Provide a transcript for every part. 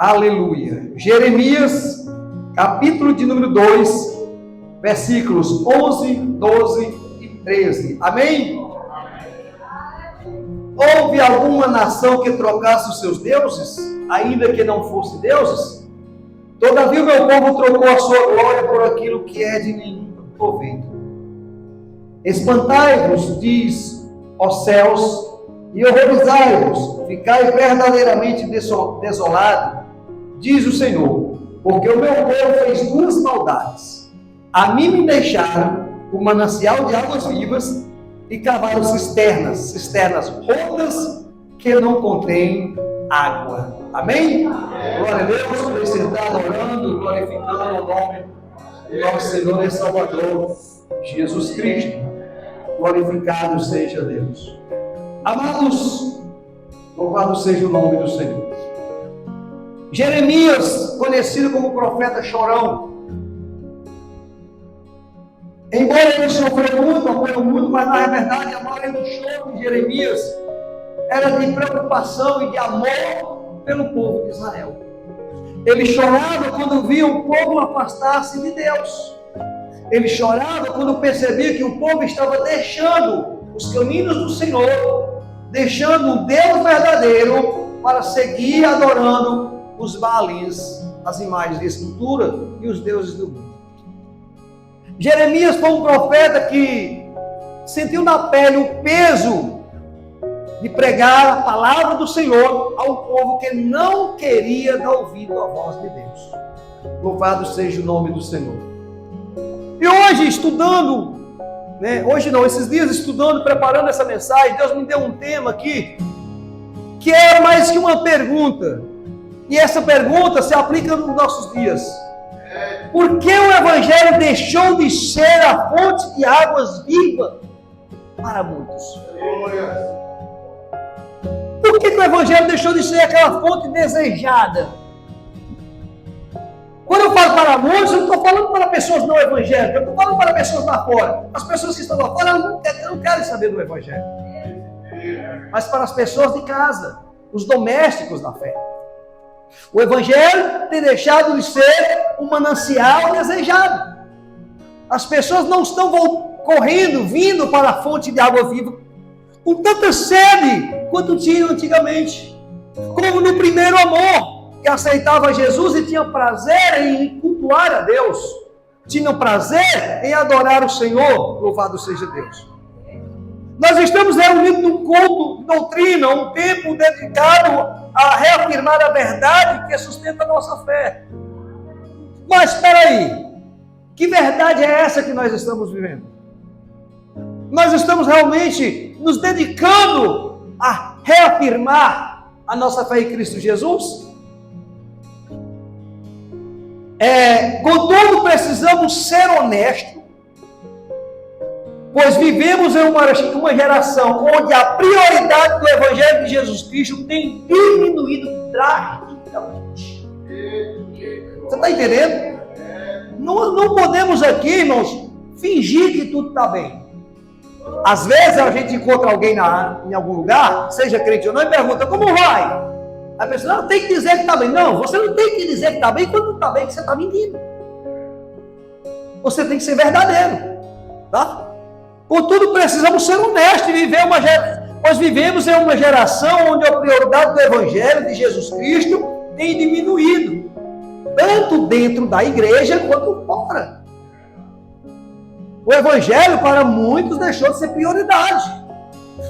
Aleluia. Jeremias, capítulo de número 2, versículos 11, 12 e 13. Amém? Houve alguma nação que trocasse os seus deuses, ainda que não fossem deuses? Todavia o meu povo trocou a sua glória por aquilo que é de nenhum proveito. Espantai-vos, diz, ó céus, e horrorizai-vos, ficai verdadeiramente desolado, diz o Senhor, porque o meu povo fez duas maldades. A mim me deixaram o manancial de águas vivas e cavaram cisternas rotas que não contêm água. Amém? Glória a Deus, por estar adorando, glorificando o nome do nosso Senhor e Salvador, Jesus Cristo. Glorificado seja Deus. Amados, louvado seja o nome do Senhor. Jeremias, conhecido como profeta chorão, embora ele sofreu muito, apanhou muito, mas na verdade a maioria do choro de Jeremias era de preocupação e de amor pelo povo de Israel. Ele chorava quando via o povo afastar-se de Deus. Ele chorava quando percebia que o povo estava deixando os caminhos do Senhor, deixando o Deus verdadeiro para seguir adorando os Baalins, as imagens de escultura e os deuses do mundo. Jeremias foi um profeta que sentiu na pele o peso de pregar a palavra do Senhor ao povo que não queria dar ouvido à voz de Deus. Louvado seja o nome do Senhor. E hoje, estudando, esses dias estudando, preparando essa mensagem, Deus me deu um tema aqui, que é mais que uma pergunta. E essa pergunta se aplica nos nossos dias. Por que o Evangelho deixou de ser a fonte de águas vivas para muitos? Por que o Evangelho deixou de ser aquela fonte desejada? Quando eu falo para muitos, eu não estou falando para pessoas não evangélicas, eu estou falando para pessoas lá fora. As pessoas que estão lá fora não querem saber do Evangelho. Mas para as pessoas de casa, os domésticos da fé. O Evangelho tem deixado de ser um manancial desejado. As pessoas não estão correndo, vindo para a fonte de água viva com tanta sede quanto tinham antigamente. Como no primeiro amor, que aceitava Jesus e tinha prazer em cultuar a Deus. Tinham prazer em adorar o Senhor. Louvado seja Deus. Nós estamos reunidos num culto de doutrina, um tempo dedicado a reafirmar a verdade que sustenta a nossa fé. Mas espera aí, que verdade é essa que nós estamos vivendo? Nós estamos realmente nos dedicando a reafirmar a nossa fé em Cristo Jesus? Contudo, precisamos ser honestos, pois vivemos em uma geração onde a prioridade do Evangelho de Jesus Cristo tem diminuído drasticamente. Você está entendendo? Não podemos aqui, irmãos, fingir que tudo está bem. Às vezes a gente encontra alguém em algum lugar, seja crente ou não, e pergunta, como vai? A pessoa não tem que dizer que está bem. Não, você não tem que dizer que está bem quando não está bem, que você está mentindo. Você tem que ser verdadeiro. Tá? Contudo, precisamos ser honestos e viver pois vivemos em uma geração onde a prioridade do Evangelho de Jesus Cristo tem diminuído, tanto dentro da igreja quanto fora. O Evangelho para muitos deixou de ser prioridade.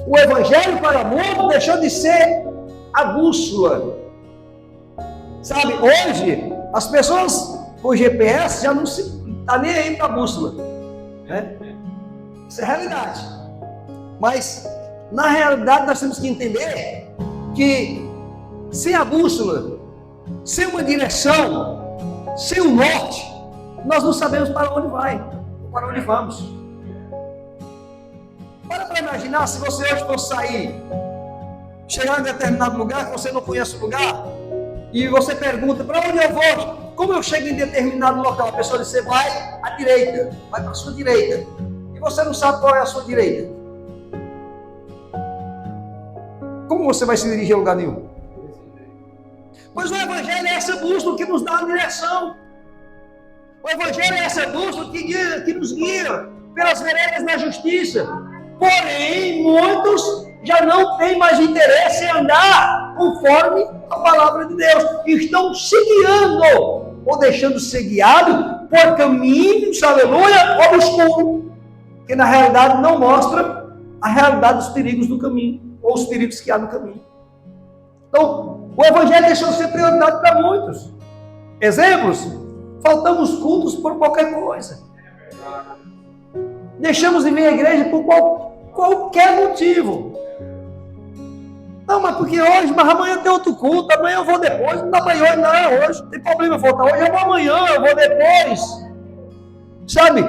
O Evangelho para muitos deixou de ser a bússola. Sabe, hoje as pessoas com GPS já não estão nem aí para a bússola. Né? Isso é realidade. Mas, na realidade, nós temos que entender que sem a bússola, sem uma direção, sem o norte, nós não sabemos para onde vai, para onde vamos. Para imaginar se você hoje for sair, chegar em determinado lugar que você não conhece o lugar, e você pergunta, para onde eu vou? Como eu chego em determinado local? A pessoa diz, você vai à direita, vai para a sua direita. Você não sabe qual é a sua direita. Como você vai se dirigir a lugar nenhum? Pois o Evangelho é essa bússola que nos dá a direção. O Evangelho é essa bússola que nos guia pelas veredas da justiça. Porém, muitos já não têm mais interesse em andar conforme a palavra de Deus. Estão se guiando, ou deixando ser guiado por caminhos, aleluia, obscuros, que na realidade não mostra a realidade dos perigos do caminho, ou os perigos que há no caminho. Então, o Evangelho deixou de ser prioridade para muitos. Exemplos: faltamos cultos por qualquer coisa. Deixamos de vir à igreja por qualquer motivo. Não, mas porque hoje, mas amanhã tem outro culto, amanhã eu vou depois, não dá para ir hoje, não, hoje não tem problema eu voltar hoje, eu vou amanhã, eu vou depois. Sabe?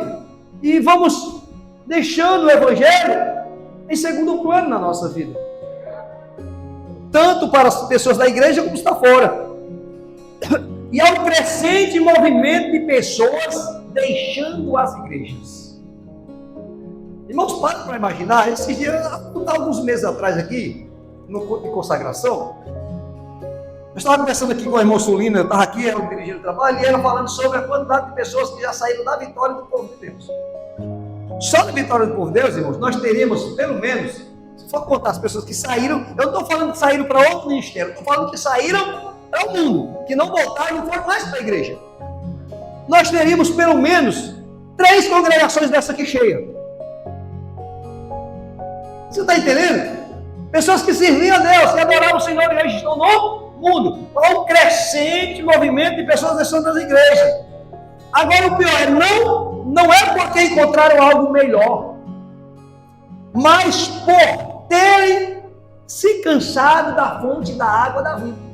E vamos deixando o Evangelho em segundo plano na nossa vida. Tanto para as pessoas da igreja como está fora. E há um crescente movimento de pessoas deixando as igrejas. Irmãos, para imaginar, esses dias, alguns meses atrás aqui, no culto de consagração, eu estava conversando aqui com a irmã Sulina, eu estava aqui, ela dirigindo o trabalho, e ela falando sobre a quantidade de pessoas que já saíram da vitória do povo de Deus. Só na vitória do povo de Deus, irmãos, nós teríamos, pelo menos, se for contar as pessoas que saíram, eu não estou falando que saíram para outro ministério, eu estou falando que saíram para o mundo, que não voltaram e não foram mais para a igreja. Nós teríamos pelo menos 3 congregações dessa aqui cheia. Você está entendendo? Pessoas que serviam a Deus, que adoravam o Senhor e hoje estão no mundo. Há um crescente movimento de pessoas deixando as igrejas. Agora o pior é, não é porque encontraram algo melhor, mas por terem se cansado da fonte da água da vida.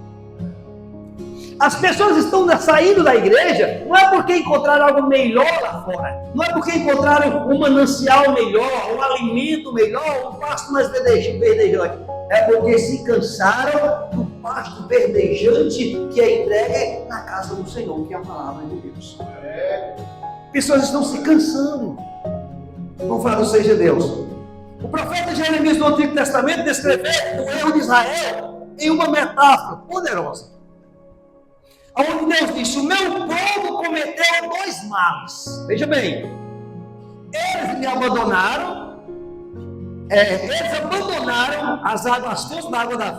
As pessoas estão saindo da igreja, não é porque encontraram algo melhor lá fora, não é porque encontraram um manancial melhor, um alimento melhor, um pasto mais verdejante, é porque se cansaram do pasto verdejante que é entregue na casa do Senhor, que é a palavra de Deus. Pessoas estão se cansando. Louvado seja Deus. O profeta Jeremias do Antigo Testamento descreveu o erro de Israel em uma metáfora poderosa, onde Deus disse: o meu povo cometeu 2 males. Veja bem, eles me abandonaram, eles abandonaram as fontes da água da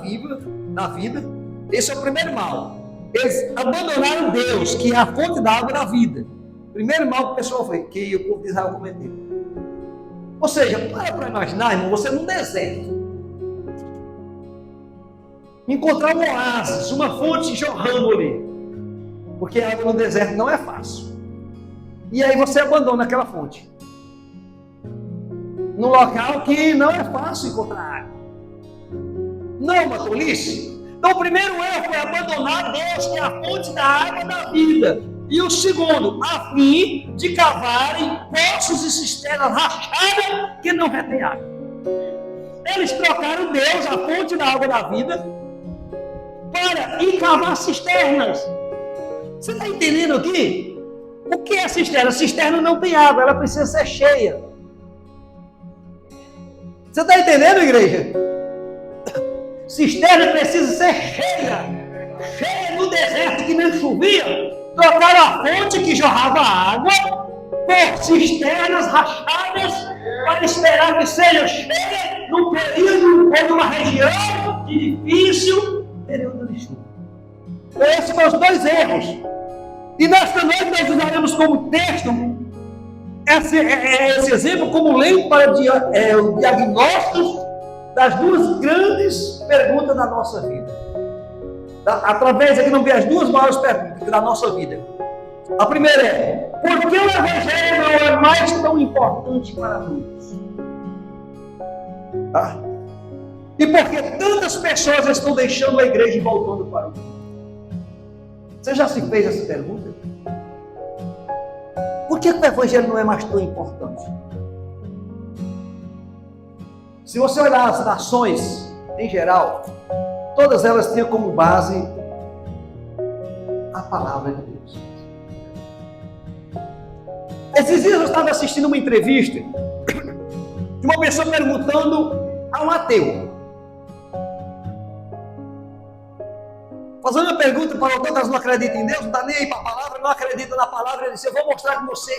vida. Esse é o primeiro mal. Eles abandonaram Deus, que é a fonte da água da vida. Primeiro mal que o pessoal foi, que o povo de Israel cometeu. Ou seja, para imaginar, irmão, você num deserto, encontrar um oásis, uma fonte jorrando ali, porque a água no deserto não é fácil. E aí você abandona aquela fonte, num local que não é fácil encontrar água. Não é uma tolice? Então o primeiro erro foi abandonar Deus, que é a fonte da água da vida. E o segundo, a fim de cavarem poços e cisternas rachadas que não retêm água. Eles trocaram Deus, a fonte da água da vida, para ir cavar cisternas. Você está entendendo aqui? O que é cisterna? Cisterna não tem água, ela precisa ser cheia. Você está entendendo, igreja? Cisterna precisa ser cheia. Cheia no deserto que nem chovia. Trocaram a fonte que jorrava água por cisternas rachadas para esperar que seja cheia num período ou numa região de difícil período de chuva. Esses foram os 2 erros. E nesta noite nós usaremos como texto esse exemplo como lente para o diagnóstico das 2 grandes perguntas da nossa vida. Através aqui não vê as 2 maiores perguntas da nossa vida. A primeira é: por que o Evangelho não é mais tão importante para muitos? E por que tantas pessoas estão deixando a igreja e voltando para o mundo? Você já se fez essa pergunta? Por que o Evangelho não é mais tão importante? Se você olhar as nações em geral, todas elas tinham como base a palavra de Deus. Esses dias eu estava assistindo uma entrevista de uma pessoa perguntando a um ateu. Fazendo uma pergunta para o autor, caso não acredita em Deus, não está nem aí para a palavra, não acredita na palavra, ele disse, eu vou mostrar que você,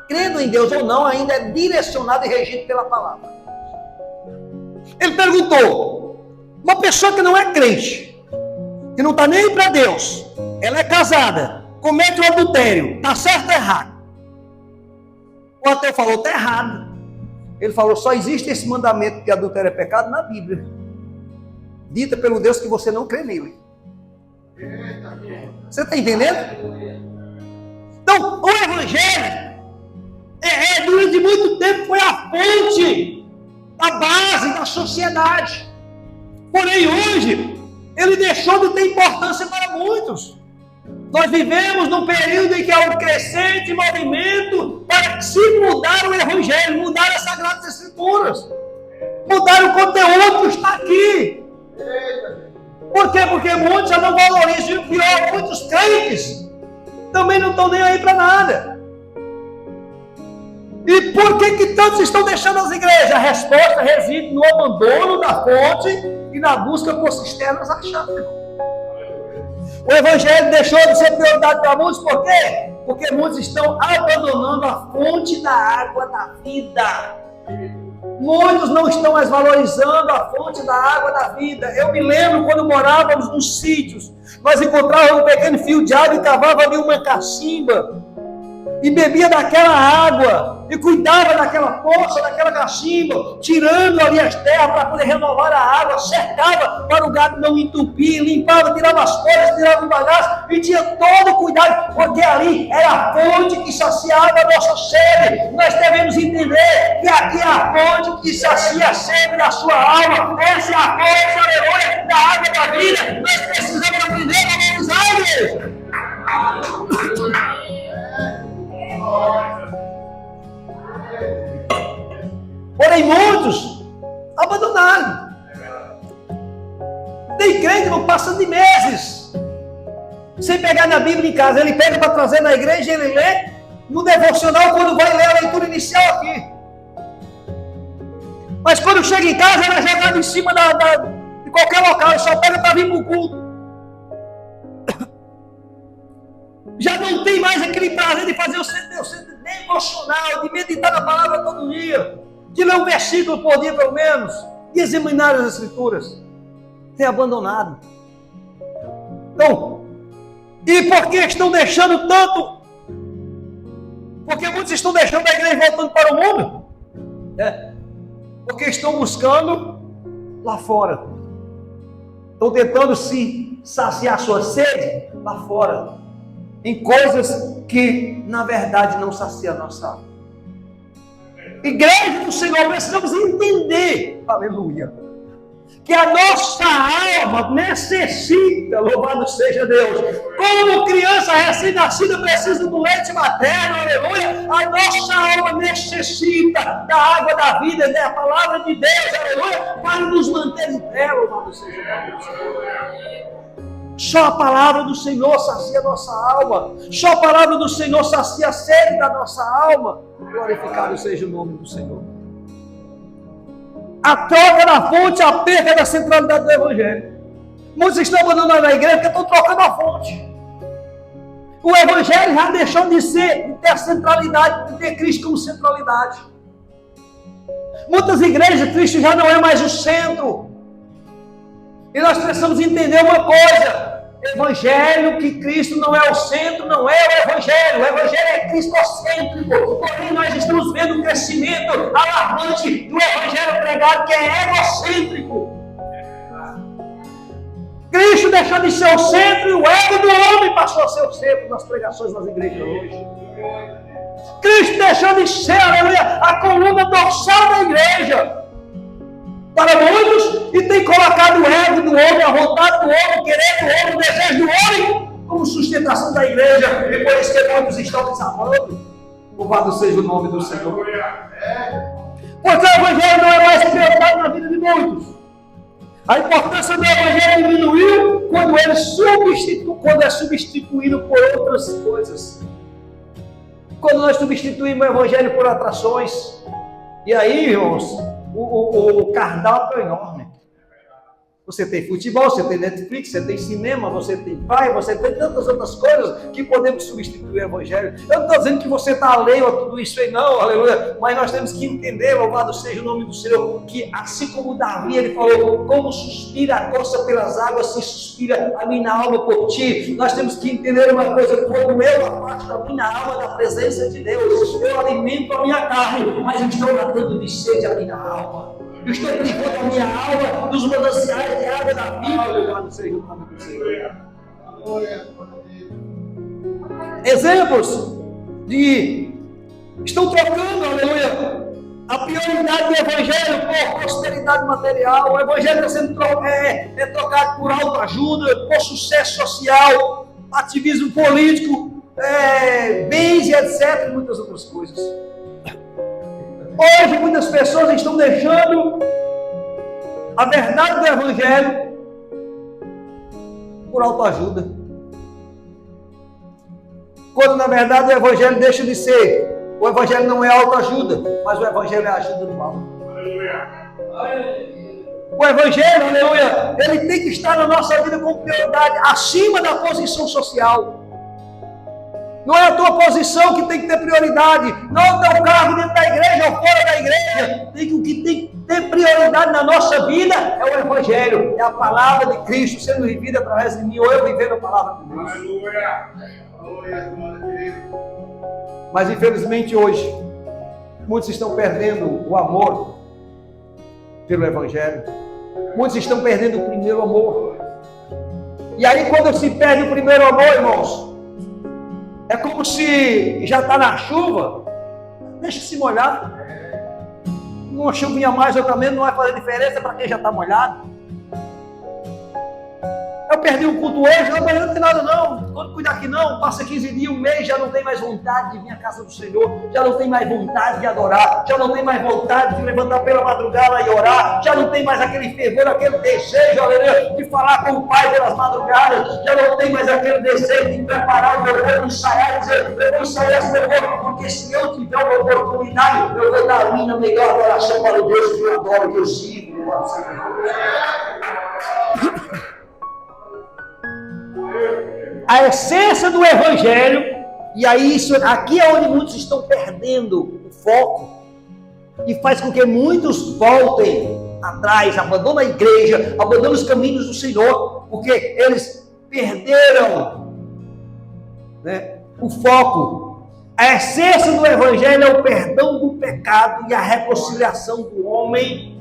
crendo em Deus ou não, ainda é direcionado e regido pela palavra. Ele perguntou, uma pessoa que não é crente, que não está nem aí para Deus, ela é casada, comete um adultério, está certo ou errado? O ateu falou, está errado. Ele falou, só existe esse mandamento que adultério é pecado na Bíblia, dita pelo Deus que você não crê nele. Você está entendendo? Então, o Evangelho durante muito tempo foi a fonte, a base da sociedade. Porém, hoje, ele deixou de ter importância para muitos. Nós vivemos num período em que há um crescente movimento para se mudar o Evangelho, mudar as Sagradas Escrituras, mudar o conteúdo que está aqui. Por quê? Porque muitos já não valorizam, e o pior, muitos crentes também não estão nem aí para nada. E por que tantos estão deixando as igrejas? A resposta reside no abandono da fonte e na busca por cisternas achadas. O Evangelho deixou de ser prioridade para muitos, por quê? Porque muitos estão abandonando a fonte da água da vida. Muitos não estão mais valorizando a fonte da água da vida. Eu me lembro quando morávamos nos sítios, nós encontrávamos um pequeno fio de água e cavava ali uma cacimba e bebia daquela água e cuidava daquela poça, daquela cacimba, tirando ali as terras para poder renovar a água, cercava para o gado não entupir, limpava, tirava as folhas, tirava o bagaço e tinha todo o cuidado, porque ali era a fonte que saciava a nossa sede. Nós devemos entender que aqui é a fonte que sacia a sede da sua alma. Essa é a fonte, aleluia, da água da vida. Nós precisamos aprender a valorizar a igreja. Porém, muitos abandonaram. Tem crente que não passa de meses sem pegar na Bíblia em casa. Ele pega para trazer na igreja e ele lê no devocional quando vai ler a leitura inicial aqui. Mas quando chega em casa, ela é jogada em cima de qualquer local. Ele só pega para vir para o culto. Já não tem mais aquele prazer de fazer o centro devocional, de meditar na palavra todo dia, de ler um versículo por dia pelo menos, de examinar as Escrituras. Tem abandonado. Então, e por que estão deixando tanto? Porque muitos estão deixando a igreja e voltando para o mundo? Porque estão buscando lá fora. Estão tentando se saciar sua sede lá fora. Em coisas que, na verdade, não saciam a nossa alma. Igreja do Senhor, precisamos entender, aleluia, que a nossa alma necessita, louvado seja Deus, como criança recém-nascida precisa do leite materno, aleluia, a nossa alma necessita da água da vida, da palavra de Deus, aleluia, para nos manter em pé, louvado seja Deus. Só a palavra do Senhor sacia a nossa alma. Só a palavra do Senhor sacia a sede da nossa alma. Glorificado seja o nome do Senhor. A troca da fonte, a perda da centralidade do Evangelho. Muitos estão abandonando a igreja porque estão trocando a fonte. O Evangelho já deixou de ter a centralidade, de ter Cristo como centralidade. Muitas igrejas, Cristo já não é mais o centro. E nós precisamos entender uma coisa. Evangelho, que Cristo não é o centro, não é o Evangelho. O Evangelho é cristocêntrico. Porém, nós estamos vendo um crescimento alarmante do Evangelho pregado, que é egocêntrico. Cristo deixou de ser o centro e o ego do homem passou a ser o centro das pregações das igrejas hoje. Cristo deixou de ser, aleluia, a coluna dorsal da igreja. Para muitos, e tem colocado o ego do homem, a vontade do homem, o querer do homem, o desejo do homem, como sustentação da igreja, e por isso que muitos estão desabando. Louvado seja o nome do Senhor. Porque o Evangelho não é mais prioridade na vida de muitos. A importância do Evangelho diminuiu quando é substituído por outras coisas. Quando nós substituímos o Evangelho por atrações. E aí, irmãos, o cardápio é enorme. Você tem futebol, você tem Netflix, você tem cinema, você tem praia, você tem tantas outras coisas que podemos substituir o Evangelho. Eu não estou dizendo que você está alheio a tudo isso aí, não, aleluia. Mas nós temos que entender, louvado seja o nome do Senhor, que assim como Davi, ele falou, como suspira a costa pelas águas, assim suspira a minha alma por ti. Nós temos que entender uma coisa, quando eu afasto da minha alma da presença de Deus, eu alimento a minha carne, mas eu estou matando de sede a minha alma. Eu estou privando a minha alma dos mananciais de água da vida. Louvado seja o nome do Senhor. Exemplos de estão trocando, aleluia, a prioridade do Evangelho por prosperidade material. O Evangelho está sendo trocado por autoajuda, por sucesso social, ativismo político, bens e etc. E muitas outras coisas. Hoje muitas pessoas estão deixando a verdade do Evangelho por autoajuda. Quando na verdade o Evangelho deixa de ser. O Evangelho não é autoajuda, mas o Evangelho é ajuda no mal. O Evangelho, aleluia, ele tem que estar na nossa vida com prioridade, acima da posição social. Não é a tua posição que tem que ter prioridade, não é o teu cargo dentro da igreja ou fora da igreja. O que tem que ter prioridade na nossa vida é o Evangelho, é a palavra de Cristo sendo vivida através de mim, ou eu vivendo a palavra de Deus. Aleluia. Mas infelizmente hoje, muitos estão perdendo o amor pelo Evangelho. Muitos estão perdendo o primeiro amor. E aí quando se perde o primeiro amor, irmãos, é como se já está na chuva, deixa se molhar. Uma chuvinha mais, outra menos, não vai fazer diferença para quem já está molhado. Eu perdi o culto hoje, não tem nada não. Quando cuidar aqui não, passa 15 dias, um mês, já não tem mais vontade de vir à casa do Senhor, já não tem mais vontade de adorar, já não tem mais vontade de levantar pela madrugada e orar, já não tem mais aquele fervor, aquele desejo, aleluia, de falar com o Pai pelas madrugadas, já não tem mais aquele desejo de preparar o meu corpo, ensaiar e dizer, eu vou ensaiar esse meu corpo, porque se eu tiver uma oportunidade, eu vou dar a minha melhor adoração para o Deus que eu adoro, que eu sigo. A essência do Evangelho, e aí isso aqui é onde muitos estão perdendo o foco, e faz com que muitos voltem atrás, abandonam a igreja, abandonam os caminhos do Senhor, porque eles perderam, o foco. A essência do Evangelho é o perdão do pecado e a reconciliação do homem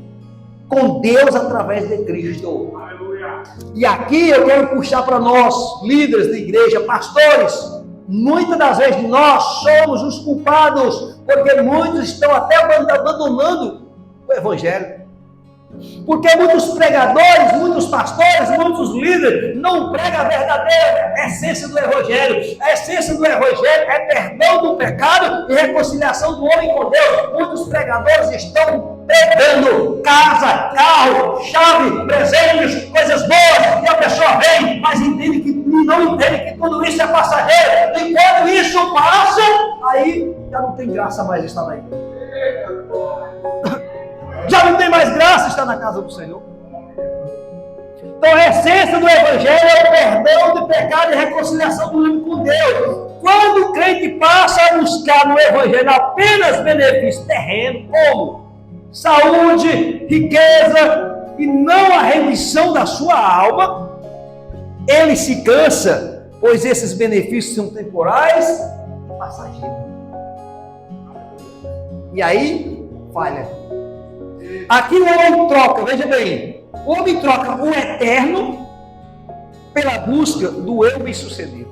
com Deus através de Cristo. E aqui eu quero puxar para nós, líderes de igreja, pastores, muitas das vezes nós somos os culpados, porque muitos estão até abandonando o Evangelho. Porque muitos pregadores, muitos pastores, muitos líderes não pregam a verdadeira essência do Evangelho. A essência do Evangelho é perdão do pecado e reconciliação do homem com Deus. Muitos pregadores estão pregando casa, carro, chave, presentes, coisas boas, e a pessoa vem, mas não entende que tudo isso é passageiro. E quando isso passa, aí já não tem graça mais estar na igreja. Já não tem mais graça estar na casa do Senhor. Então a essência do Evangelho é o perdão de pecado e reconciliação do homem com Deus. Quando o crente passa a buscar no Evangelho apenas benefícios terrenos, como saúde, riqueza, e não a remissão da sua alma, ele se cansa, pois esses benefícios são temporais e passageiros. E aí, falha. Aqui o homem troca, veja bem, o homem troca o eterno pela busca do eu bem-sucedido.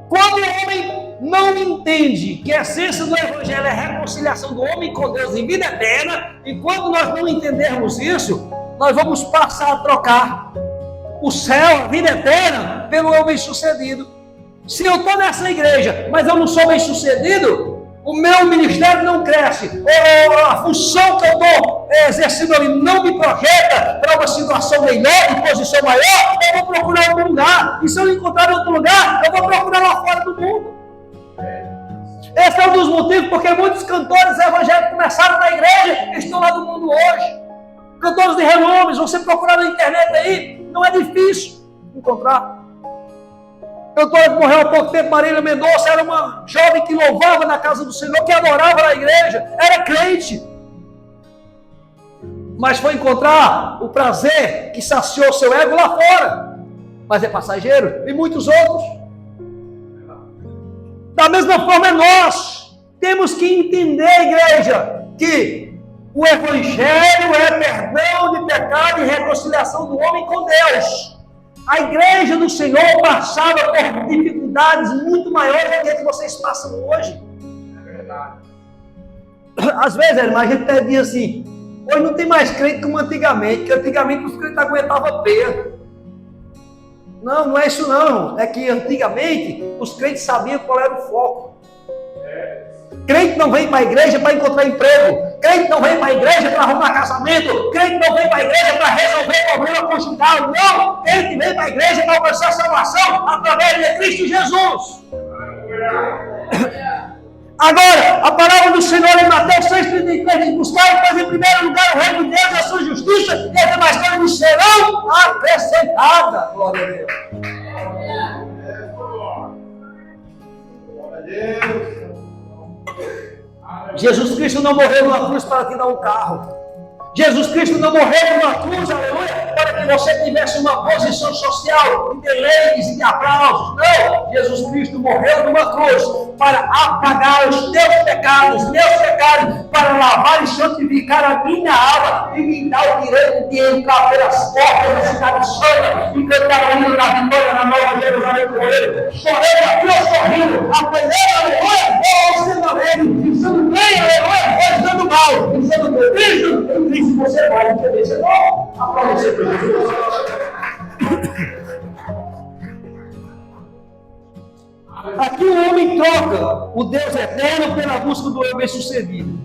Quando o homem não entende que a essência do Evangelho é a reconciliação do homem com Deus em vida eterna, e quando nós não entendermos isso, nós vamos passar a trocar o céu, a vida eterna, pelo eu bem-sucedido. Se eu estou nessa igreja, mas eu não sou bem-sucedido, o meu ministério não cresce, ou a função que eu estou exercendo ali não me projeta para uma situação melhor, de posição maior, eu vou procurar outro lugar. E se eu não encontrar outro lugar, eu vou procurar lá fora do mundo. Esse é um dos motivos porque muitos cantores evangélicos começaram na igreja e estão lá do mundo hoje. Cantores de renome, você procurar na internet aí, não é difícil encontrar. Cantora que morreu há pouco tempo, Marília Mendonça, era uma jovem que louvava na casa do Senhor, que adorava na igreja, era crente. Mas foi encontrar o prazer que saciou seu ego lá fora. Mas é passageiro. E muitos outros. Da mesma forma nós temos que entender, igreja, que o Evangelho é perdão de pecado e reconciliação do homem com Deus. A igreja do Senhor passava por dificuldades muito maiores do que as que vocês passam hoje. É verdade. Às vezes, irmã, a gente pedia assim, hoje não tem mais crente como antigamente, porque antigamente os crentes aguentavam peso. Não, não é isso não. É que antigamente os crentes sabiam qual era o foco. Crente não vem para a igreja para encontrar emprego. Crente não vem para a igreja para arrumar casamento. Crente não vem para a igreja para resolver problema conjugal. Não! Crente vem para a igreja para alcançar salvação através de Cristo Jesus. Agora, a palavra do Senhor em Mateus 6,33 diz: buscar, pois, em primeiro lugar o reino de Deus e a sua justiça, e as demais coisas serão acrescentadas. Glória a Deus. Glória a Deus. Jesus Cristo não morreu numa cruz para te dar um carro. Jesus Cristo não morreu numa cruz, aleluia, para que você tivesse uma posição social de deleites e de aplausos. Não, Jesus Cristo morreu numa cruz para apagar os teus pecados, meus pecados, para lavar e santificar a minha alma e me dar o direito de entrar pelas portas da cidade santa e cantar o hino da vitória na Nova Jerusalém com ele. Chorando aqui ou sorrindo, apanhando, aleluia, ou sendo alegre, sendo bem, aleluia, ou sendo mal, sendo feliz, em Cristo você vai entender. Você não aplaude você por Jesus. Aqui o homem troca o Deus eterno pela busca do eu bem-sucedido.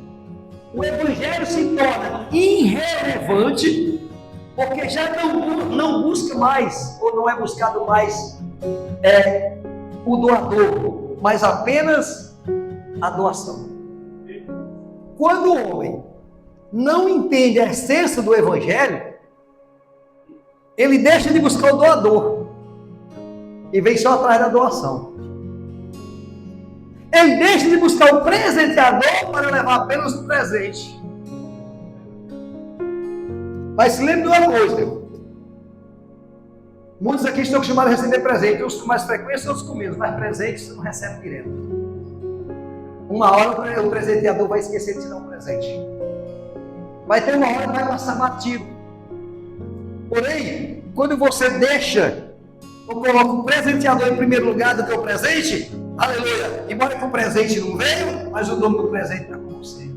O evangelho se torna irrelevante porque já não busca mais, ou não é buscado mais o doador, mas apenas a doação. Quando o homem não entende a essência do evangelho, ele deixa de buscar o doador e vem só atrás da doação. Ele deixa de buscar o presenteador para levar apenas o presente. Mas se lembre de uma coisa: muitos aqui estão acostumados a receber presente, uns com mais frequência, outros com menos, mas presente você não recebe direto. Uma hora o presenteador vai esquecer de te dar um presente. Vai ter uma hora que vai passar batido. Porém, quando você deixa ou coloca o presenteador em primeiro lugar do que o presente, aleluia, embora que o presente não veio, mas o dono do presente está com você.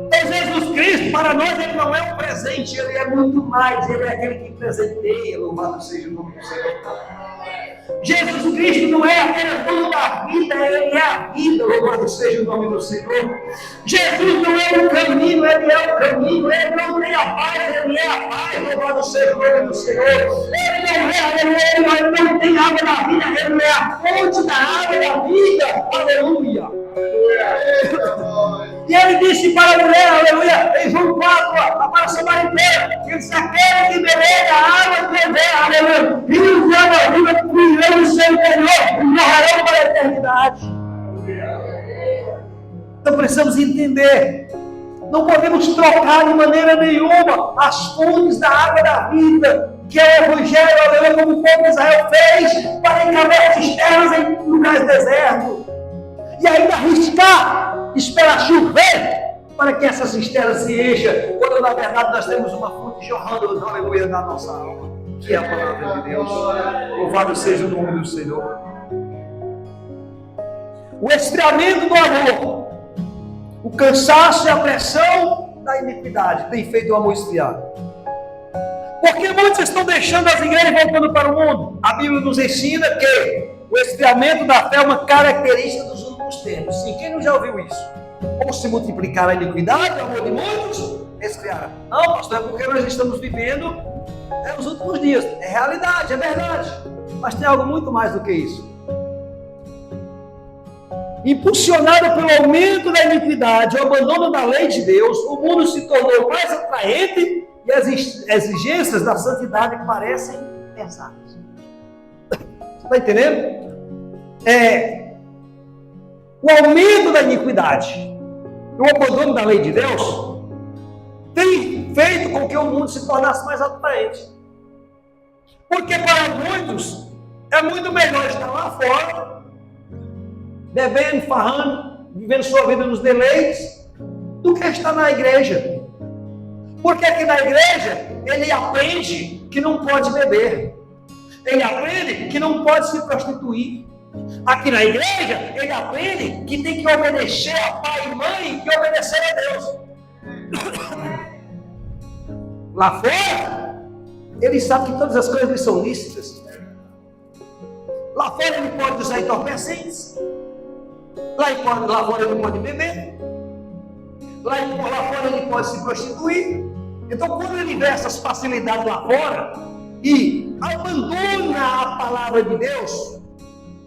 Então Jesus Cristo, para nós, ele não é um presente, ele é muito mais, ele é aquele que presenteia, louvado seja o nome do Senhor. Jesus Cristo não é apenas dono da vida, ele é a vida, louvado seja o nome do Senhor. Jesus não é o caminho, ele é o caminho, ele não tem a paz, ele é a paz, louvado seja o nome do Senhor. Ele não tem água da vida, ele é a fonte da água da vida, aleluia. E ele disse para a mulher, aleluia, em João 4, para a samaritana, ele disse: aquele que beber da água que beber, aleluia, rios de água viva fluirão no seu interior e morrerão para a eternidade. Então precisamos entender, não podemos trocar de maneira nenhuma as fontes da água da vida, que é o evangelho, aleluia, como o povo de Israel fez para encavar cisternas em lugares desertos. E ainda arriscar, esperar chover para que essa cisterna se encha, quando na verdade nós temos uma fonte jorrando, aleluia, na nossa alma, que é a palavra de Deus. Louvado seja o nome do Senhor. O esfriamento do amor, o cansaço e a pressão da iniquidade tem feito o amor esfriar. Porque muitos estão deixando as igrejas e voltando para o mundo. A Bíblia nos ensina que o esfriamento da fé é uma característica dos últimos tempos. Sim, quem não já ouviu isso? Ou se multiplicar a iniquidade, o amor de muitos esfriará. Não, pastor, é porque nós estamos vivendo os últimos dias. É realidade, é verdade. Mas tem algo muito mais do que isso. impulsionado pelo aumento da iniquidade, o abandono da lei de Deus, o mundo se tornou mais atraente e as exigências da santidade parecem pesadas. Você está entendendo? O aumento da iniquidade, o abandono da lei de Deus, tem feito com que o mundo se tornasse mais atraente. Porque para muitos é muito melhor estar lá fora, bebendo, farrando, vivendo sua vida nos deleites, do que estar na igreja. Porque aqui na igreja ele aprende que não pode beber, ele aprende que não pode se prostituir. Aqui na igreja ele aprende que tem que obedecer a pai e mãe e obedecer a Deus. Lá fora ele sabe que todas as coisas lhe são lícitas. Lá fora ele pode usar entorpecentes. Lá fora ele pode beber. Lá fora ele pode se prostituir. Então quando ele vê essas facilidades lá fora e abandona a palavra de Deus,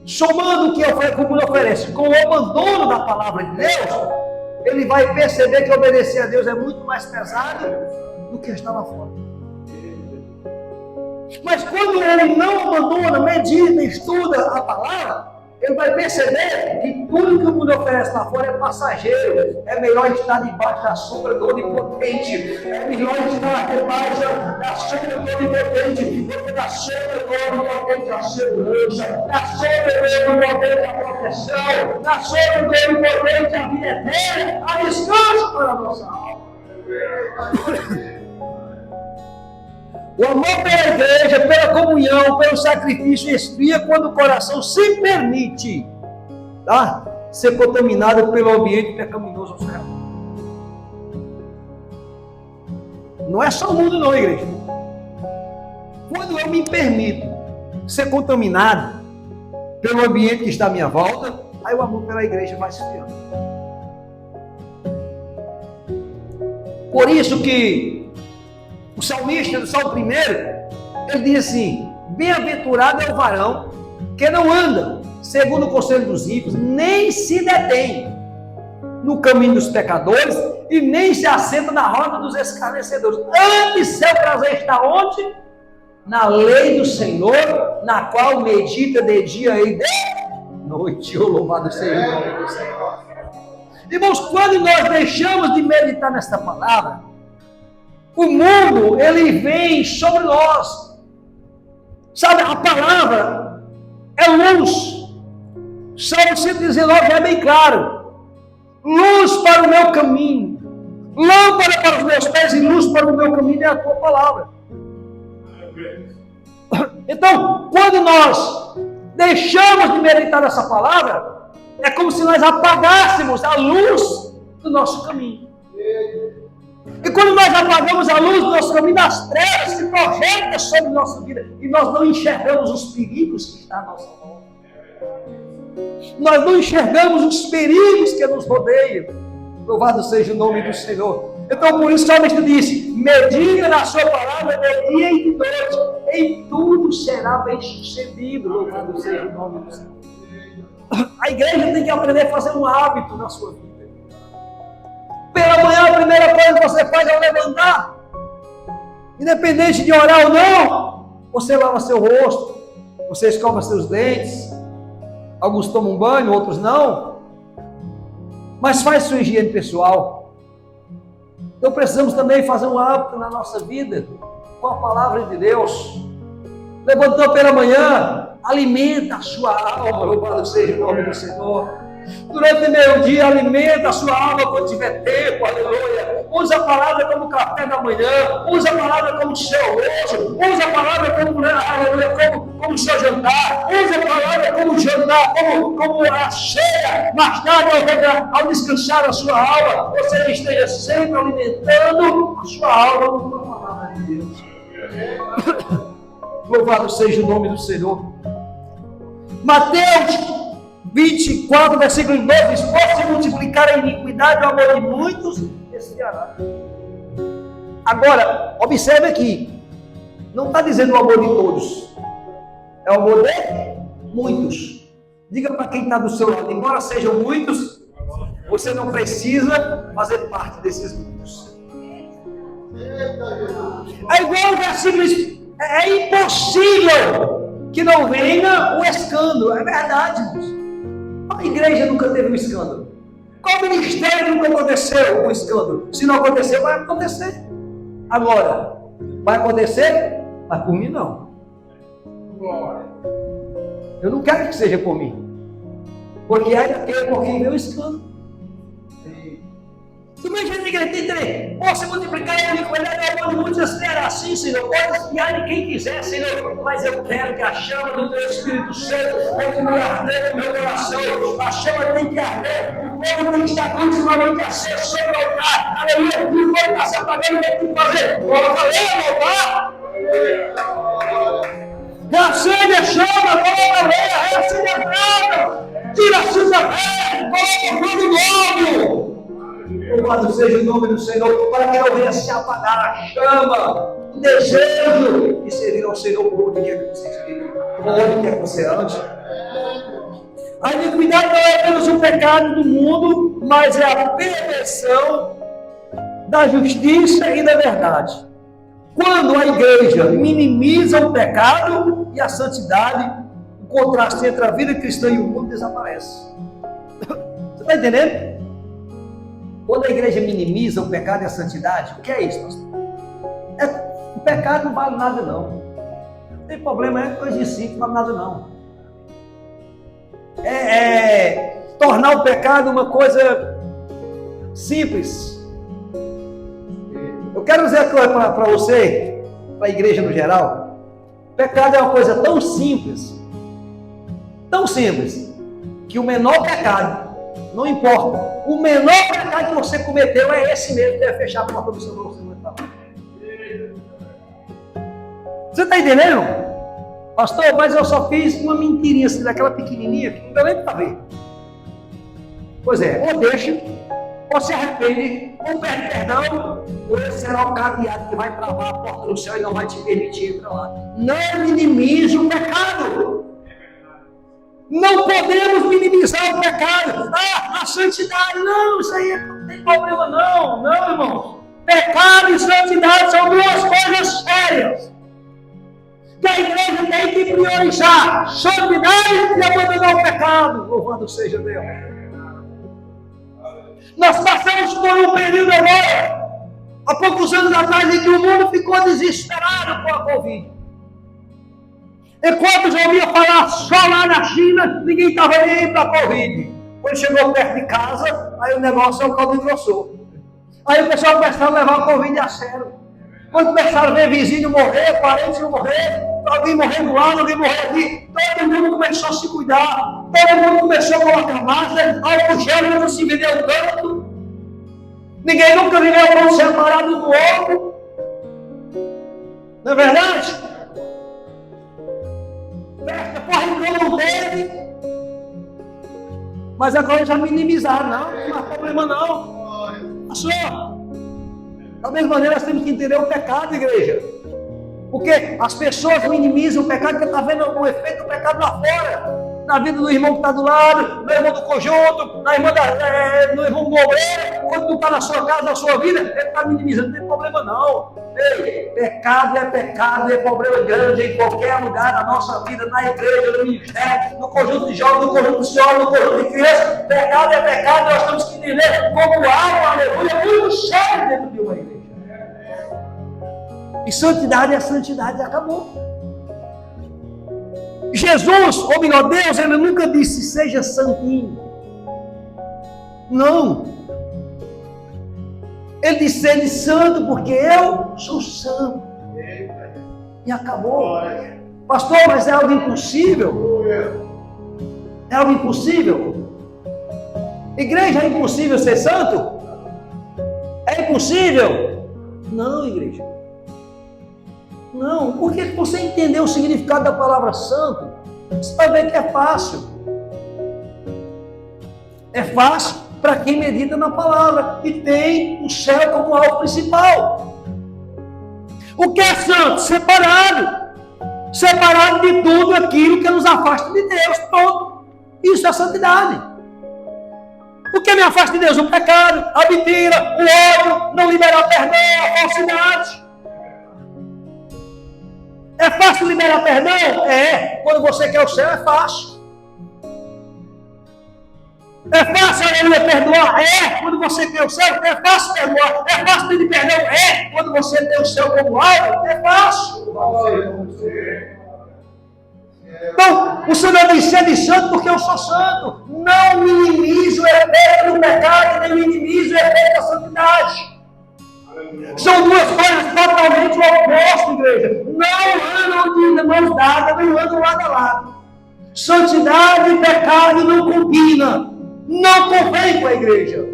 somando o que o mundo oferece com o abandono da palavra de Deus, ele vai perceber que obedecer a Deus é muito mais pesado do que estar lá fora. Mas quando ele não abandona, medita, estuda a palavra, ele vai perceber que tudo que o mundo oferece lá fora é passageiro. É melhor estar debaixo da sombra do Onipotente. É melhor estar debaixo da sombra do Onipotente, porque da sombra do Onipotente a segurança, da sombra do Onipotente a proteção, da sombra do Onipotente a vida eterna, a descanso para a nossa alma. O amor pela igreja, pela comunhão, pelo sacrifício esfria quando o coração se permite, tá? Ser contaminado pelo ambiente pecaminoso ao céu. Não é só o mundo não, igreja. Quando eu me permito ser contaminado pelo ambiente que está à minha volta, aí o amor pela igreja vai se esfriando. Por isso que o salmista do Salmo 1, ele diz assim: bem-aventurado é o varão que não anda segundo o conselho dos ímpios, nem se detém no caminho dos pecadores e nem se assenta na roda dos escarnecedores. Antes seu prazer está onde? Na lei do Senhor, na qual medita de dia e de noite. Oh, louvado seja o nome do Senhor. Irmãos, quando nós deixamos de meditar nesta palavra, o mundo, ele vem sobre nós. Sabe, a palavra é luz. Salmo 119 é bem claro. Luz para o meu caminho, lâmpada para os meus pés e luz para o meu caminho é a tua palavra. Então, quando nós deixamos de meditar nessa palavra, é como se nós apagássemos a luz do nosso caminho. E quando nós apagamos a luz do nosso caminho, as trevas se projetam sobre nossa vida e nós não enxergamos os perigos que estão à nossa volta. Nós não enxergamos os perigos que nos rodeiam. Louvado seja o nome do Senhor. Então por isso o salmista disse: medita na sua palavra de dia e de noite, em tudo será bem sucedido. Louvado seja o nome do Senhor. A igreja tem que aprender a fazer um hábito na sua vida. Pela manhã a primeira coisa que você faz é levantar. Independente de orar ou não, você lava seu rosto, você escova seus dentes. Alguns tomam banho, outros não. Mas faz sua higiene pessoal. Então precisamos também fazer um hábito na nossa vida com a palavra de Deus. Levantou pela manhã, alimenta a sua alma. Louvado seja o nome do Senhor. Durante o meio-dia, alimenta a sua alma quando tiver tempo, aleluia. Usa a palavra como café da manhã, usa a palavra como seu almoço, usa a palavra como, aleluia, como seu jantar, usa a palavra como jantar, como a ceia. Mais tarde, ao descansar a sua alma, você esteja sempre alimentando a sua alma com a palavra de Deus. Louvado seja o nome do Senhor. Mateus 24, versículo 12, diz: por se multiplicar a iniquidade, o amor de muitos esfriará. Agora, observe aqui, não está dizendo o amor de todos, é o amor de muitos. Diga para quem está do seu lado, embora sejam muitos, você não precisa fazer parte desses muitos. É igual o versículo diz, é impossível que não venha o escândalo. É verdade, irmãos. A igreja nunca teve um escândalo. Qual ministério nunca aconteceu um escândalo? Se não acontecer, vai acontecer. Agora, vai acontecer? Mas por mim não. Eu não quero que seja por mim. Porque aí daquele porque veio o escândalo. Imagina a igreja tem três. Posso multiplicar a iniquidade ao mundo de muitos, será assim, Senhor. Pode esfriar de quem quiser, Senhor. Mas eu quero que a chama do teu Espírito Santo continue ardendo no meu coração. A chama tem que arder. O fogo tem que estar continuamente aceso sobre o altar. Aleluia. O fogo está se apagando, tem que fazer. Vamos altar. Reacende a chama, reacende a brasa. Tira a cinza velha, coloca o fogo novo. Louvado seja o nome do Senhor, para que não venha se apagar a chama, o desejo de servir ao Senhor por onde quer que você esteja, por onde quer que você ande. A iniquidade não é apenas um pecado do mundo, mas é a perversão da justiça e da verdade. Quando a igreja minimiza o pecado e a santidade, o contraste entre a vida cristã e o mundo desaparece. Você está entendendo? Quando a igreja minimiza o pecado e a santidade, o que é isso, pastor? O pecado não vale nada, não. Não tem problema, é coisa simples, não vale nada, não. Tornar o pecado uma coisa simples. Eu quero dizer para você, para a igreja no geral, o pecado é uma coisa tão simples, que o menor pecado, não importa. O menor pecado que você cometeu é esse mesmo, deve fechar a porta do seu novo. Você está entendendo? Pastor, mas eu só fiz uma mentirinha assim, daquela pequenininha que não dá nem para ver. Pois é, ou deixa, ou se arrepende, ou pede perdão, ou esse será o cadeado que vai travar a porta do céu e não vai te permitir entrar lá. Não minimize o pecado. Não podemos minimizar o pecado. A santidade, não, isso aí não tem problema não, irmãos. Pecado e santidade são duas coisas sérias. Que a igreja tem que priorizar santidade e abandonar o pecado. Louvado seja Deus. Nós passamos por um período agora, há poucos anos atrás, em que o mundo ficou desesperado com a Covid. Enquanto eu ouvia falar só lá na China, ninguém estava nem para a Covid. Quando chegou perto de casa, aí o negócio é o caldo engrossou. Aí o pessoal começou a levar a Covid a sério. Quando começaram a ver vizinho morrer, parentes morrer, alguém morrendo lá, alguém morrer aqui, todo mundo começou a se cuidar, todo mundo começou a colocar máscara, álcool gel não se vendeu tanto. Ninguém nunca viveu um separado do outro. Não é verdade? Festa, corre não teve. Mas agora já minimizaram, não há problema não. Passou. Da mesma maneira nós temos que entender o pecado, igreja. Porque as pessoas minimizam o pecado porque está vendo o efeito do pecado lá fora. Na vida do irmão que está do lado, do irmão do conjunto, da irmã do irmão do obreiro. Quando tu está na sua casa, na sua vida, ele está minimizando, não tem problema não. Ei, pecado, é problema grande em qualquer lugar da nossa vida, na igreja, no ministério, no conjunto de jovens, no conjunto de senhores, no conjunto de crianças. Pecado é pecado, nós temos que entender como algo, aleluia, muito sério dentro de uma igreja. E santidade é santidade, acabou. Jesus, ou melhor, Deus, ele nunca disse, seja santinho. Não. Ele disse, sede santo, porque eu sou santo. E acabou. Pastor, mas é algo impossível? É algo impossível? Igreja, é impossível ser santo? É impossível? Não, igreja. Não, porque você entendeu o significado da palavra santo, você vai ver que é fácil. É fácil para quem medita na palavra e tem o céu como alvo principal. O que é santo? Separado. Separado de tudo aquilo que nos afasta de Deus. Pronto. Isso é santidade. O que me afasta de Deus? O pecado, a mentira, o ódio, não liberar perdão, a falsidade. É fácil liberar perdão? É. Quando você quer o céu, é fácil. É fácil, aleluia, perdoar? É. Quando você quer o céu, é fácil perdoar. É fácil pedir perdão? É. Quando você tem o céu como alvo, é fácil. Então, o Senhor diz: sede santo porque eu sou santo. Não minimize o efeito do pecado, nem minimize o efeito da santidade. São duas coisas totalmente opostas, igreja. Não andam de mãos dadas, não andam lado a lado. Santidade e pecado não combinam. Não convém com a igreja.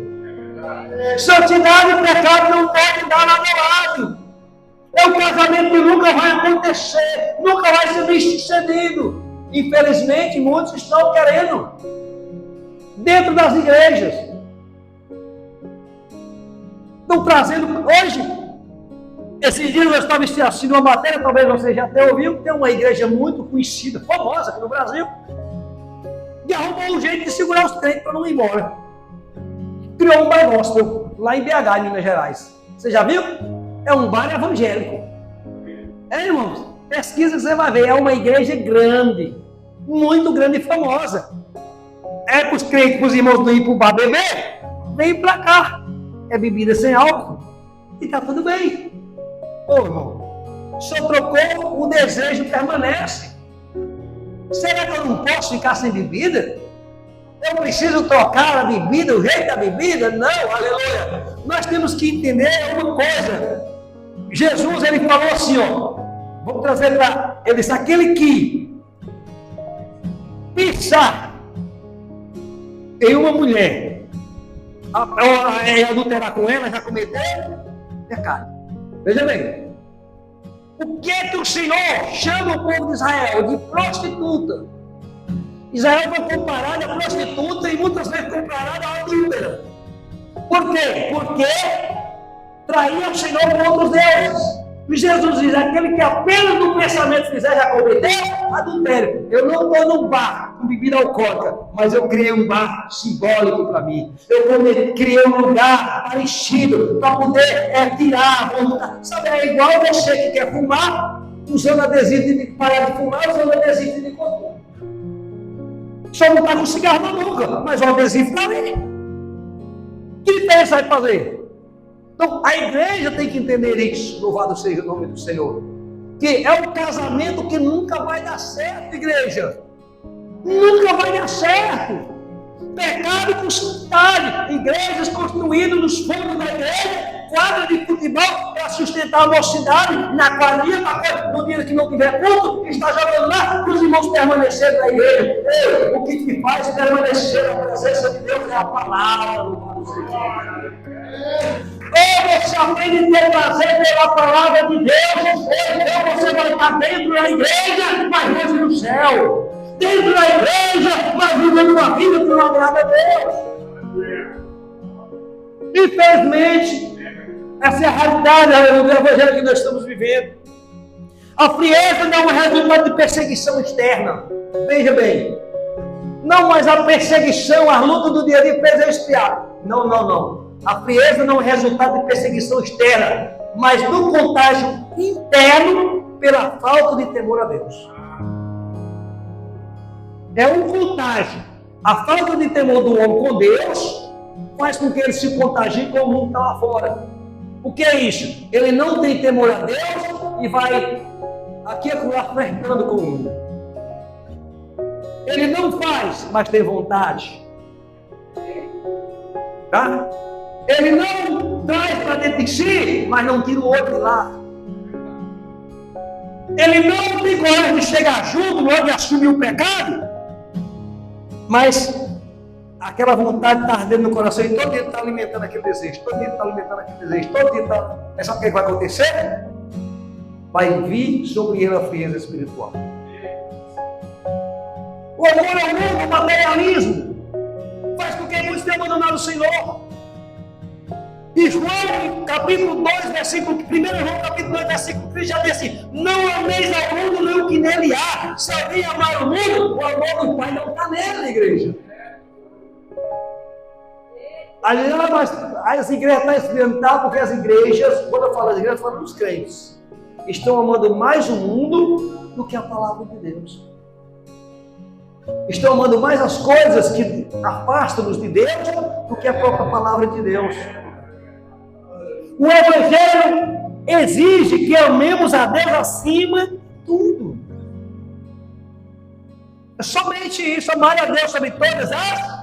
Santidade e pecado não podem dar lado a lado. É um casamento que nunca vai acontecer, nunca vai ser bem sucedido. Infelizmente, muitos estão querendo dentro das igrejas. Estão trazendo hoje. Esses dias eu estava assistindo uma matéria, talvez você já até ouviu, tem uma igreja muito conhecida, famosa aqui no Brasil, e arrumou um jeito de segurar os crentes para não ir embora. Criou um bar gospel lá em BH, em Minas Gerais. Você já viu? É um bar evangélico. É, irmãos, pesquisa que você vai ver. É uma igreja grande, muito grande e famosa. É para os crentes, para os irmãos não ir para o bar beber, vem para cá. É bebida sem álcool e está tudo bem. Ô, irmão, só trocou, o desejo permanece. Será que eu não posso ficar sem bebida? Eu preciso trocar a bebida, o jeito da bebida? Não, aleluia. Nós temos que entender uma coisa. Jesus, ele falou assim, ó. Vamos trazer para ele disse: aquele que pensar em uma mulher, adulterar com ela, já cometeu pecado. Veja bem. O que é que o Senhor chama o povo de Israel? De prostituta. Israel foi comparada a prostituta e muitas vezes comparada a adúltera. Por quê? Porque traía o Senhor com outros deuses. E Jesus diz: aquele que apenas no pensamento fizer já cometeu adultério. Eu não estou num bar com bebida alcoólica, mas eu criei um bar simbólico para mim. Eu criei um lugar parecido para poder tirar a vontade. Sabe, é igual você que quer fumar, usando adesivo de parar de fumar, usando adesivo de nicotina. Só não está com cigarro na boca, mas o adesivo está ali. Que diferença vai fazer? Então, a igreja tem que entender isso, louvado seja o nome do Senhor. Que é um casamento que nunca vai dar certo, igreja. Nunca vai dar certo. Pecado com santidade. Igrejas construídas nos fundos da igreja, quadra de futebol para sustentar a mocidade, na quadrilha, no dia que não tiver culto, está jogando lá para os irmãos permanecerem na igreja. Ei, o que te faz permanecer na presença de Deus é a palavra, louvado seja o nome. Ou você aprende a ter prazer pela palavra de Deus, ou então você vai estar dentro da igreja, mas longe no céu. Dentro da igreja, mas vivendo uma vida que não agrada a Deus. Infelizmente, essa é a realidade do evangelho que nós estamos vivendo. A frieza não é resultado de perseguição externa. Veja bem. Não, mas a perseguição, a luta do dia a dia fez eu espiar. Não. A frieza não é resultado de perseguição externa, mas do contágio interno pela falta de temor a Deus. É um contágio. A falta de temor do homem com Deus faz com que ele se contagie com o mundo que está lá fora. O que é isso? Ele não tem temor a Deus e vai aqui flertando com o mundo. Ele não faz, mas tem vontade. Tá? Ele não traz para dentro de si, mas não tira o outro de lá. Ele não tem coragem de chegar junto, logo e assumir o pecado, mas aquela vontade está ardendo no coração e todo dia está alimentando aquele desejo, todo dia está alimentando aquele desejo, todo dia está... Mas sabe o que vai acontecer? Vai vir sobre ele a frieza espiritual. O amor ao mundo, o materialismo, faz com que muitos tenham abandonado o Senhor. E João, capítulo 2, versículo 1 João, capítulo 2, versículo 3, já diz assim: não ameis ao mundo, nem o que nele há. Se alguém amar o mundo, o amor do Pai não está nele, igreja. Aliás, as igrejas estão experimentando, porque as igrejas, quando eu falo das igrejas, eu falo dos crentes, estão amando mais o mundo do que a palavra de Deus. Estão amando mais as coisas que afastam-nos de Deus do que a própria palavra de Deus. O Evangelho exige que amemos a Deus acima de tudo. É somente isso, amar a Deus sobre todas as...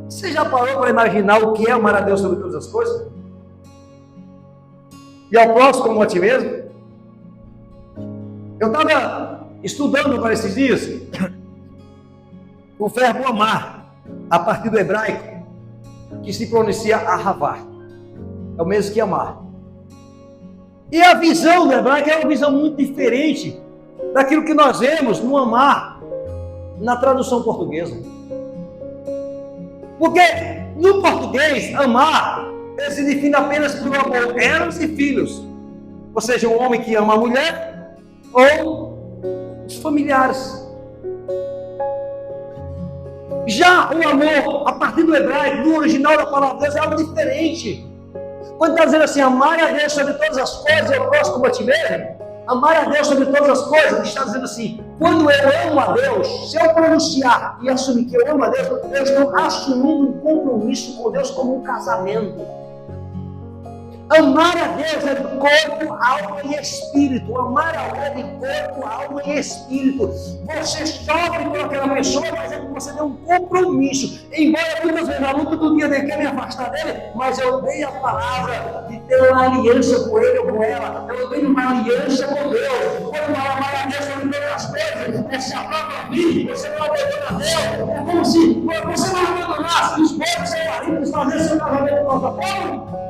Você já parou para imaginar o que é amar a Deus sobre todas as coisas? E ao próximo como a ti mesmo? Eu estava estudando para esses dias o verbo amar, a partir do hebraico, que se pronuncia ahavá. É o mesmo que amar. E a visão do hebraico é uma visão muito diferente daquilo que nós vemos no amar na tradução portuguesa. Porque no português, amar se define apenas por amor, eros e filhos. Ou seja, um homem que ama a mulher ou os familiares. Já o amor, a partir do hebraico, do original da palavra de Deus, é algo diferente. Quando está dizendo assim, amar a Deus sobre todas as coisas, eu gosto como a ti mesmo. Amar a Deus sobre todas as coisas, está dizendo assim, quando eu amo a Deus, se eu pronunciar e assumir que eu amo a Deus, eu estou assumindo um compromisso com Deus como um casamento. Amar a Deus é de corpo, alma e espírito. Amar a Deus é de corpo, alma e espírito. Você sofre por aquela pessoa, mas é que você tem um compromisso. Embora muitas vezes na luta do dia dele quer me afastar dele, mas eu dei a palavra de ter uma aliança com ele ou com ela. Eu dei uma aliança com Deus. Quando vai amar a Deus sobre todas as coisas, é se apropriar de você não abandona a Deus. É como se você não abandonasse os bons seu marido, fazer seu casamento com a pobre.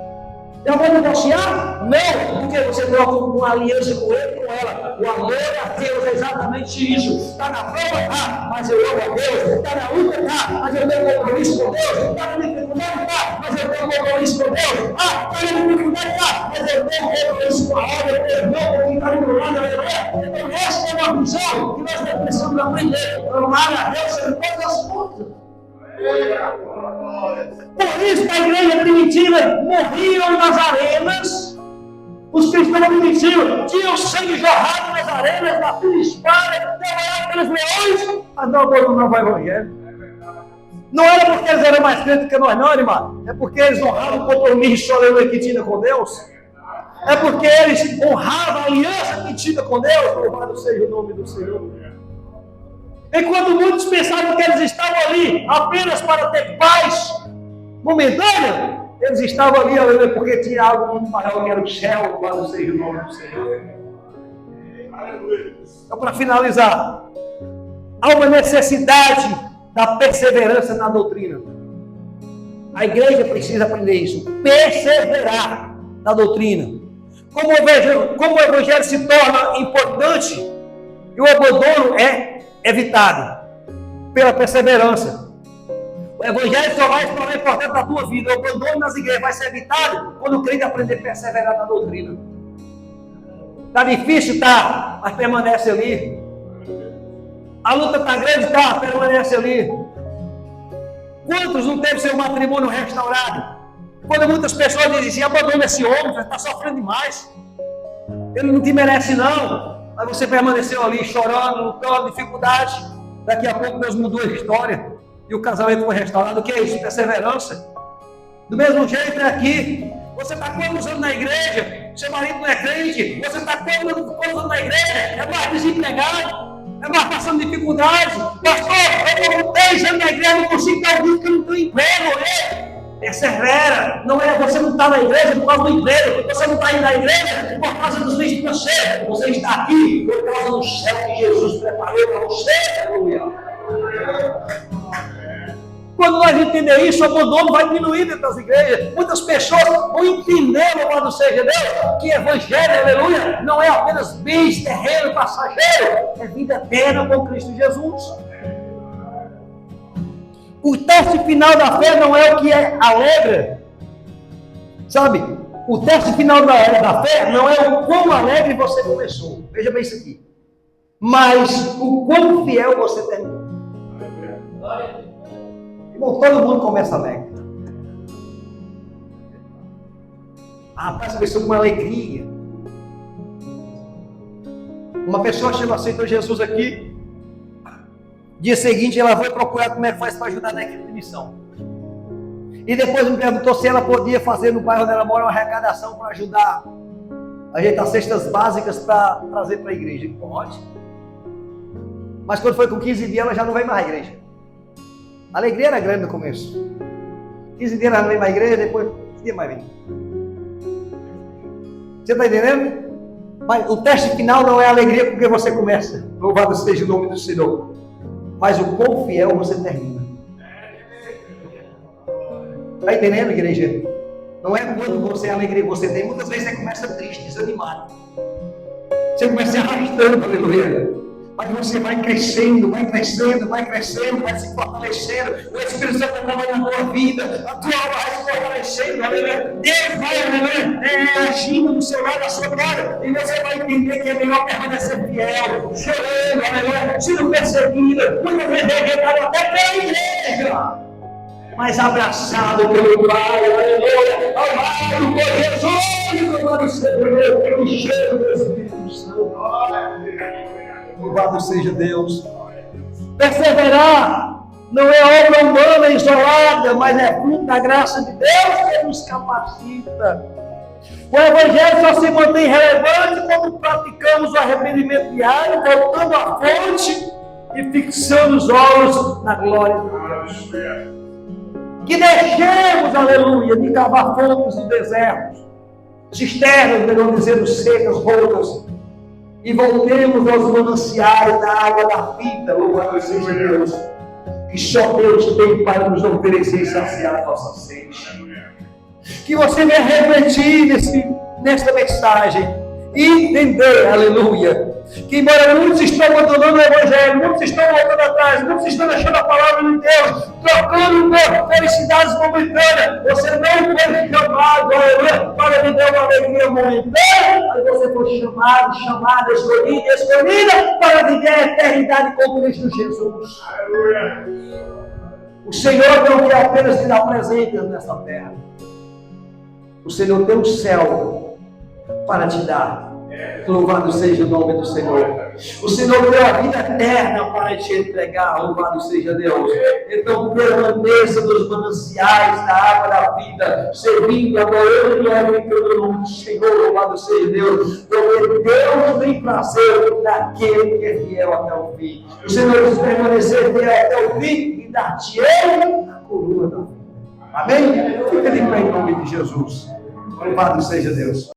Eu vou negociar? Não, porque você coloca uma aliança com ele, com ela. O amor a Deus é exatamente isso. Está na prova? Tá, mas eu amo a Deus. Está na luta? Tá, mas eu tenho compromisso com Deus. Está na dificuldade? Tá, mas eu tenho compromisso com Deus. Ah, está na dificuldade? Tá, mas eu tenho compromisso com a obra. Eu tenho com ficar do lado. Então essa é uma visão que nós precisamos aprender. Amar a Deus sobre todas as coisas. Por isso que a igreja primitiva morriam nas arenas, os cristãos primitivos tinham sangue jorrado nas arenas, batido espada, trabalhado pelos leões, mas não abandonavam o evangelho. Não era porque eles eram mais crentes que nós, não, irmão. É porque eles honravam o compromisso solenme que tinha com Deus. É porque eles honravam a aliança que tinha com Deus. Louvado seja o nome do Senhor. Enquanto muitos pensavam que eles estavam ali apenas para ter paz momentânea, eles estavam ali porque tinha algo muito maior que era o céu, louvado seja o nome do Senhor. Então, para finalizar, há uma necessidade da perseverança na doutrina. A igreja precisa aprender isso, perseverar na doutrina. Como o evangelho se torna importante e o abandono é evitado pela perseverança. O evangelho só vai se tornar importante na tua vida. O abandono nas igrejas vai ser evitado quando o crente aprender a perseverar na doutrina. Está difícil? Tá, mas permanece ali. A luta está grande? Tá, permanece ali. Quantos não teve seu matrimônio restaurado? Quando muitas pessoas dizem assim, abandona esse homem, está sofrendo demais. Ele não te merece não. Mas você permaneceu ali chorando, lutando, dificuldade. Daqui a pouco Deus mudou a história e o casamento foi restaurado. O que é isso? Perseverança. Do mesmo jeito é aqui. Você está quantos anos na igreja? Seu marido não é crente. Você está quantos anos na igreja? É mais desempregado. É mais passando dificuldade. Pastor, eu estou 10 anos na igreja, não consigo ter alguém que não tem emprego. Persevera. Não é, você não está na igreja por causa do emprego. Você não está indo na igreja por causa dos bens financeiros. Você está aqui por causa do céu que Jesus preparou para você. Aleluia. Quando nós entendemos isso, o abandono vai diminuir dentro das igrejas. Muitas pessoas vão entender, louvado seja Deus, que evangelho, aleluia, não é apenas bens terrenos passageiros, é vida eterna com Cristo Jesus. O teste final da fé não é o que alegra, Sabe, o teste final da fé não é o quão alegre você começou. Veja bem isso aqui. Mas o quão fiel você terminou. Irmão, todo mundo começa alegre. Rapaz, começou com uma alegria. Uma pessoa chegou, aceitou Jesus aqui. Dia seguinte ela foi procurar como é que faz para ajudar na equipe de missão. E depois me perguntou se ela podia fazer no bairro onde ela mora uma arrecadação para ajudar a ajeitar cestas básicas para trazer para a igreja. Pode. Mas quando foi com 15 dias ela já não veio mais à igreja. A alegria era grande no começo. 15 dias ela não veio mais à igreja, depois 15 dias mais vem. Você está entendendo? Mas o teste final não é a alegria porque você começa. Louvado seja o nome do Senhor. Mas o quão fiel você termina. Está entendendo, igreja? Não é quando você é alegria que você tem. Muitas vezes você começa triste, desanimado. Você começa se arrastando, aleluia. Mas você vai crescendo, vai crescendo, vai crescendo, vai se fortalecendo. O Espírito Santo vai trabalhando na tua vida. A tua alma vai se fortalecendo, aleluia. Deus vai, aleluia, agindo no seu lado, na sua cara. E você vai entender que é melhor permanecer fiel, chorando, aleluia, sendo perseguida. Muitas vezes rejeitado até pela igreja. Mas abraçado pelo Pai, aleluia, amado por Jesus, louvado seja Deus, pelo cheiro do Espírito Santo. Louvado seja Deus. Perseverar não é obra humana isolada, mas é fruto da graça de Deus que nos capacita. O Evangelho só se mantém relevante quando praticamos o arrependimento diário, voltando à fonte e fixando os olhos na glória de Deus. Que deixemos, aleluia, de cavar fontes no deserto, cisternas, melhor dizendo, secas, rotas, e voltemos aos mananciais da água da vida, louvado seja Deus, que só Deus tem para nos oferecer e saciar a nossa sede. Que você venha refletir nesta mensagem e entender, aleluia, que embora muitos estão abandonando o Evangelho, muitos estão voltando atrás, muitos estão deixando a palavra de Deus, trocando por felicidades momentâneas, você não foi chamado, aleluia, para viver uma alegria momentânea, mas você foi chamada, escolhida para viver a eternidade com Cristo Jesus. Aleluia. O Senhor não quer apenas te dar presentes nesta terra. O Senhor tem um céu para te dar. Louvado seja o nome do Senhor. O Senhor deu a vida eterna para te entregar. Louvado seja Deus. Então permaneça nos mananciais da água da vida, servindo, adorando e glorificando o nome do Senhor. Louvado seja Deus. Porque Deus tem prazer naquele que é fiel até o fim. O Senhor diz permanecer fiel até o fim e dar-te ele a coroa da vida. Amém? Fica de pé em nome de Jesus. Louvado seja Deus.